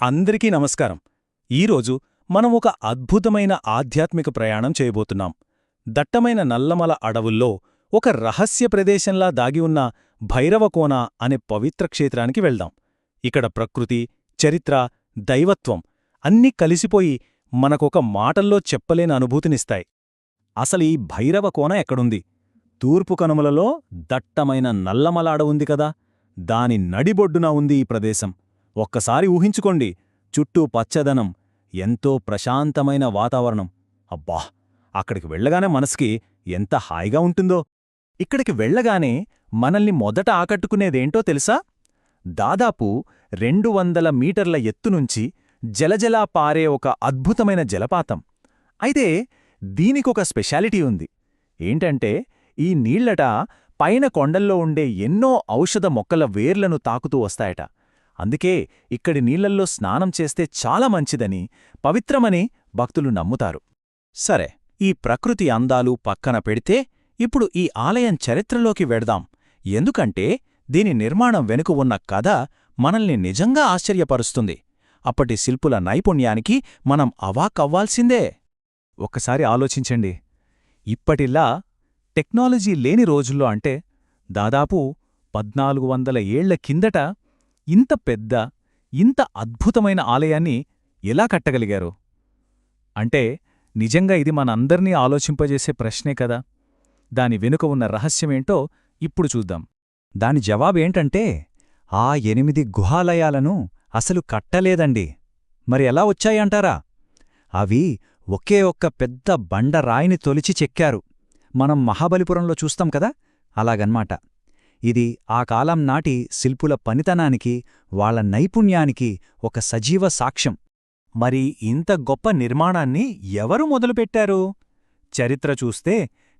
అందరికీ నమస్కారం. ఈరోజు మనం ఒక అద్భుతమైన ఆధ్యాత్మిక ప్రయాణం చేయబోతున్నాం. దట్టమైన నల్లమల అడవుల్లో ఒక రహస్య ప్రదేశంలా దాగి ఉన్న భైరవకోన అనే పవిత్ర క్షేత్రానికి వెళ్దాం. ఇక్కడ ప్రకృతి, చరిత్ర, దైవత్వం అన్నీ కలిసిపోయి మనకొక మాటల్లో చెప్పలేని అనుభూతినిస్తాయి. అసలీ భైరవకోన ఎక్కడుంది? తూర్పు కనుమలలో దట్టమైన నల్లమల అడవుంది కదా, దాని నడిబొడ్డున ఉంది ఈ ప్రదేశం. ఒక్కసారి ఊహించుకోండి, చుట్టూ పచ్చదనం, ఎంతో ప్రశాంతమైన వాతావరణం. అబ్బా, అక్కడికి వెళ్లగానే మనసుకి ఎంత హాయిగా ఉంటుందో. ఇక్కడికి వెళ్లగానే మనల్ని మొదట ఆకట్టుకునేదేంటో తెలుసా? దాదాపు 200 మీటర్ల ఎత్తునుంచి జలజలా పారే ఒక అద్భుతమైన జలపాతం. అయితే దీనికొక స్పెషాలిటీ ఉంది. ఏంటంటే, ఈ నీళ్లట పైన కొండల్లో ఉండే ఎన్నో ఔషధ మొక్కల వేర్లను తాకుతూ వస్తాయట. అందుకే ఇక్కడి నీళ్లల్లో స్నానం చేస్తే చాలా మంచిదని, పవిత్రమని భక్తులు నమ్ముతారు. సరే, ఈ ప్రకృతి అందాలు పక్కన పెడితే ఇప్పుడు ఈ ఆలయం చరిత్రలోకి వెడదాం. ఎందుకంటే దీని నిర్మాణం వెనుక ఉన్న కథ మనల్ని నిజంగా ఆశ్చర్యపరుస్తుంది. అప్పటి శిల్పుల నైపుణ్యానికి మనం అవాక్కవ్వాల్సిందే. ఒక్కసారి ఆలోచించండి. ఇప్పటిలా టెక్నాలజీ లేని రోజుల్లో, అంటే దాదాపు 1400 ఏళ్ల కిందట ఇంత పెద్ద, ఇంత అద్భుతమైన ఆలయాన్ని ఎలా కట్టగలిగారు? అంటే నిజంగా ఇది మనందర్నీ ఆలోచింపజేసే ప్రశ్నే కదా. దాని వెనుక ఉన్న రహస్యమేంటో ఇప్పుడు చూద్దాం. దాని జవాబేంటంటే, ఆ 8 గుహాలయాలను అసలు కట్టలేదండి. మరి ఎలా వచ్చాయంటారా? అవి ఒకే ఒక్క పెద్ద బండరాయిని తొలిచి చెక్కారు. మనం మహాబలిపురంలో చూస్తాం కదా, అలాగన్మాట. ఇది ఆ కాలం నాటి శిల్పుల పనితనానికి, వాళ్ల నైపుణ్యానికి ఒక సజీవ సాక్ష్యం. మరి ఇంత గొప్ప నిర్మాణాన్ని ఎవరు మొదలుపెట్టారు? చరిత్ర చూస్తే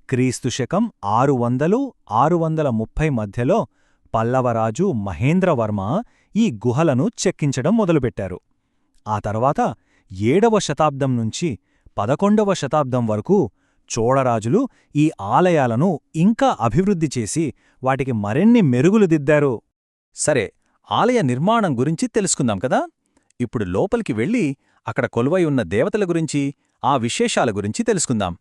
క్రీస్తు శకం 600–630 మధ్యలో పల్లవరాజు మహేంద్రవర్మ ఈ గుహలను చెక్కించడం మొదలుపెట్టారు. ఆ తర్వాత 7వ శతాబ్దం నుంచి 11వ శతాబ్దం వరకు చోళరాజులు ఈ ఆలయాలను ఇంకా అభివృద్ధి చేసి వాటికి మరిన్ని మెరుగులు దిద్దారు. సరే, ఆలయ నిర్మాణం గురించి తెలుసుకుందాం కదా. ఇప్పుడు లోపలికి వెళ్ళి అక్కడ కొలువై ఉన్న దేవతల గురించి, ఆ విశేషాల గురించి తెలుసుకుందాం.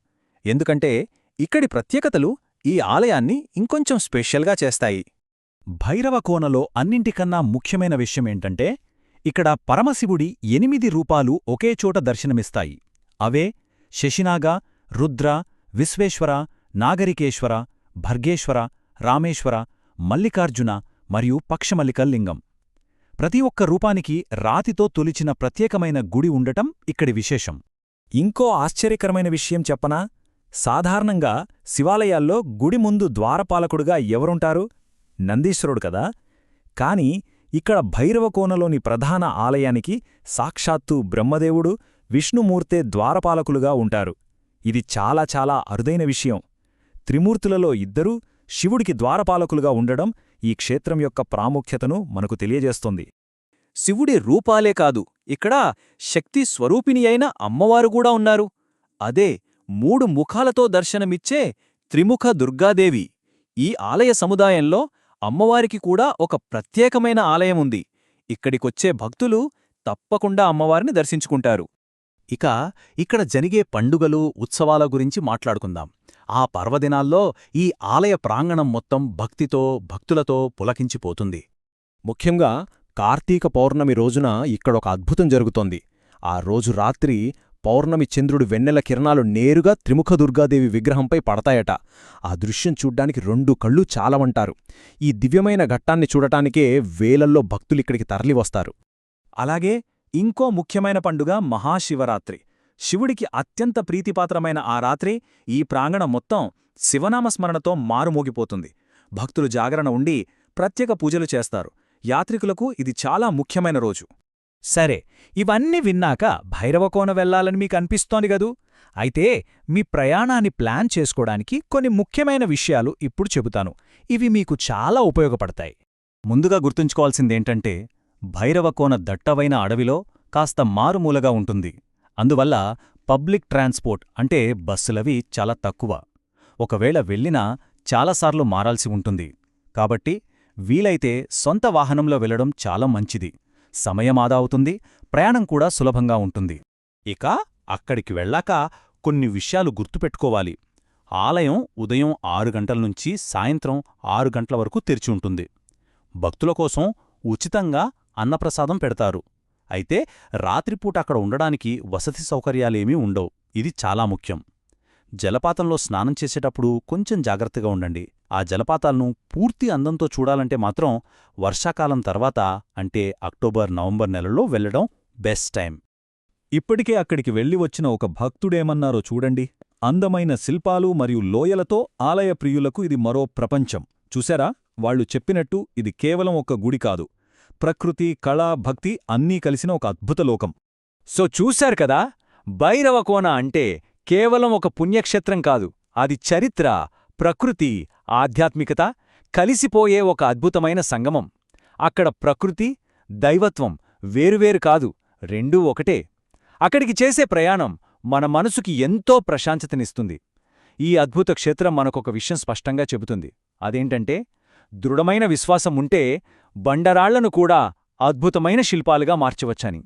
ఎందుకంటే ఇక్కడి ప్రత్యేకతలు ఈ ఆలయాన్ని ఇంకొంచెం స్పెషల్గా చేస్తాయి. భైరవకోనలో అన్నింటికన్నా ముఖ్యమైన విషయమేంటంటే, ఇక్కడ పరమశివుడి 8 రూపాలు ఒకేచోట దర్శనమిస్తాయి. అవే శశినాగ, రుద్ర, విశ్వేశ్వర, నాగరికేశ్వర, భర్గేశ్వర, రామేశ్వర, మల్లికార్జున మరియు పక్షమల్లికల్ లింగం. ప్రతి ఒక్క రూపానికి రాతితో తొలిచిన ప్రత్యేకమైన గుడి ఉండటం ఇక్కడి విశేషం. ఇంకో ఆశ్చర్యకరమైన విషయం చెప్పనా? సాధారణంగా శివాలయాల్లో గుడి ముందు ద్వారపాలకుడుగా ఎవరుంటారు? నందీశ్వరుడు కదా. కాని ఇక్కడ భైరవకోనలోని ప్రధాన ఆలయానికి సాక్షాత్తు బ్రహ్మదేవుడు, విష్ణుమూర్తే ద్వారపాలకులుగా ఉంటారు. ఇది చాలా చాలా అరుదైన విషయం. త్రిమూర్తులలో ఇద్దరూ శివుడికి ద్వారపాలకులుగా ఉండడం ఈ క్షేత్రం యొక్క ప్రాముఖ్యతను మనకు తెలియజేస్తోంది. శివుడి రూపాలే కాదు, ఇక్కడ శక్తి స్వరూపిణి అయిన అమ్మవారు కూడా ఉన్నారు. అదే 3 ముఖాలతో దర్శనమిచ్చే త్రిముఖ దుర్గాదేవి. ఈ ఆలయ సముదాయంలో అమ్మవారికి కూడా ఒక ప్రత్యేకమైన ఆలయముంది. ఇక్కడికొచ్చే భక్తులు తప్పకుండా అమ్మవారిని దర్శించుకుంటారు. ఇక ఇక్కడ జరిగే పండుగలు, ఉత్సవాల గురించి మాట్లాడుకుందాం. ఆ పర్వదినాల్లో ఈ ఆలయ ప్రాంగణం మొత్తం భక్తులతో పులకించిపోతుంది. ముఖ్యంగా కార్తీక పౌర్ణమి రోజున ఇక్కడొక అద్భుతం జరుగుతోంది. ఆ రోజు రాత్రి పౌర్ణమి చంద్రుడి వెన్నెల కిరణాలు నేరుగా త్రిముఖ దుర్గాదేవి విగ్రహంపై పడతాయట. ఆ దృశ్యం చూడ్డానికి 2 కళ్ళు చాలవంటారు. ఈ దివ్యమైన ఘట్టాన్ని చూడటానికే వేలల్లో భక్తులిక్కడికి తరలివస్తారు. అలాగే ఇంకో ముఖ్యమైన పండుగ మహాశివరాత్రి. శివుడికి అత్యంత ప్రీతిపాత్రమైన ఆ రాత్రి ఈ ప్రాంగణం మొత్తం శివనామస్మరణతో మారుమోగిపోతుంది. భక్తులు జాగరణ ఉండి ప్రత్యేక పూజలు చేస్తారు. యాత్రికులకు ఇది చాలా ముఖ్యమైన రోజు. సరే, ఇవన్నీ విన్నాక భైరవకోన వెళ్లాలని మీకు అనిపిస్తోంది గదూ. అయితే మీ ప్రయాణాన్ని ప్లాన్ చేసుకోవడానికి కొన్ని ముఖ్యమైన విషయాలు ఇప్పుడు చెబుతాను. ఇవి మీకు చాలా ఉపయోగపడతాయి. ముందుగా గుర్తుంచుకోవాల్సిందేంటంటే, భైరవకోన దట్టవైన అడవిలో కాస్త మారుమూలగా ఉంటుంది. అందువల్ల పబ్లిక్ ట్రాన్స్పోర్ట్ అంటే బస్సులవి చాలా తక్కువ. ఒకవేళ వెళ్ళినా చాలాసార్లు మారాల్సి ఉంటుంది. కాబట్టి వీలైతే సొంత వాహనంలో వెళ్లడం చాలా మంచిది. సమయమాదా అవుతుంది, ప్రయాణం కూడా సులభంగా ఉంటుంది. ఇక అక్కడికి వెళ్ళాక కొన్ని విషయాలు గుర్తుపెట్టుకోవాలి. ఆలయం ఉదయం 6 గంటల నుంచి సాయంత్రం 6 గంటల వరకు తెరిచి ఉంటుంది. భక్తుల కోసం ఉచితంగా అన్నప్రసాదం పెడతారు. అయితే రాత్రిపూట అక్కడ ఉండడానికి వసతి సౌకర్యాలేమీ ఉండవు. ఇది చాలా ముఖ్యం. జలపాతంలో స్నానం చేసేటప్పుడు కొంచెం జాగ్రత్తగా ఉండండి. ఆ జలపాతాలను పూర్తి అందంతో చూడాలంటే మాత్రం వర్షాకాలం తర్వాత అంటే అక్టోబర్, నవంబర్ నెలల్లో వెళ్లడం బెస్ట్ టైం. ఇప్పటికే అక్కడికి వెళ్ళి వచ్చిన ఒక భక్తుడేమన్నారో చూడండి. అందమైన శిల్పాలు మరియు లోయలతో ఆలయ ప్రియులకు ఇది మరో ప్రపంచం. చూశారా? వాళ్లు చెప్పినట్టు ఇది కేవలం ఒక గుడి కాదు. ప్రకృతి, కళ, భక్తి అన్నీ కలిసిన ఒక అద్భుత లోకం. సో చూశారు కదా, భైరవకోన అంటే కేవలం ఒక పుణ్యక్షేత్రం కాదు, అది చరిత్ర, ప్రకృతి, ఆధ్యాత్మికత కలిసిపోయే ఒక అద్భుతమైన సంగమం. అక్కడ ప్రకృతి, దైవత్వం వేరువేరు కాదు, రెండూ ఒకటే. అక్కడికి చేసే ప్రయాణం మన మనసుకి ఎంతో ప్రశాంతతనిస్తుంది. ఈ అద్భుత క్షేత్రం మనకొక విషయం స్పష్టంగా చెబుతుంది. అదేంటంటే, దృఢమైన విశ్వాసం ఉంటే బండరాళ్లను కూడా అద్భుతమైన శిల్పాలుగా మార్చవచ్చని.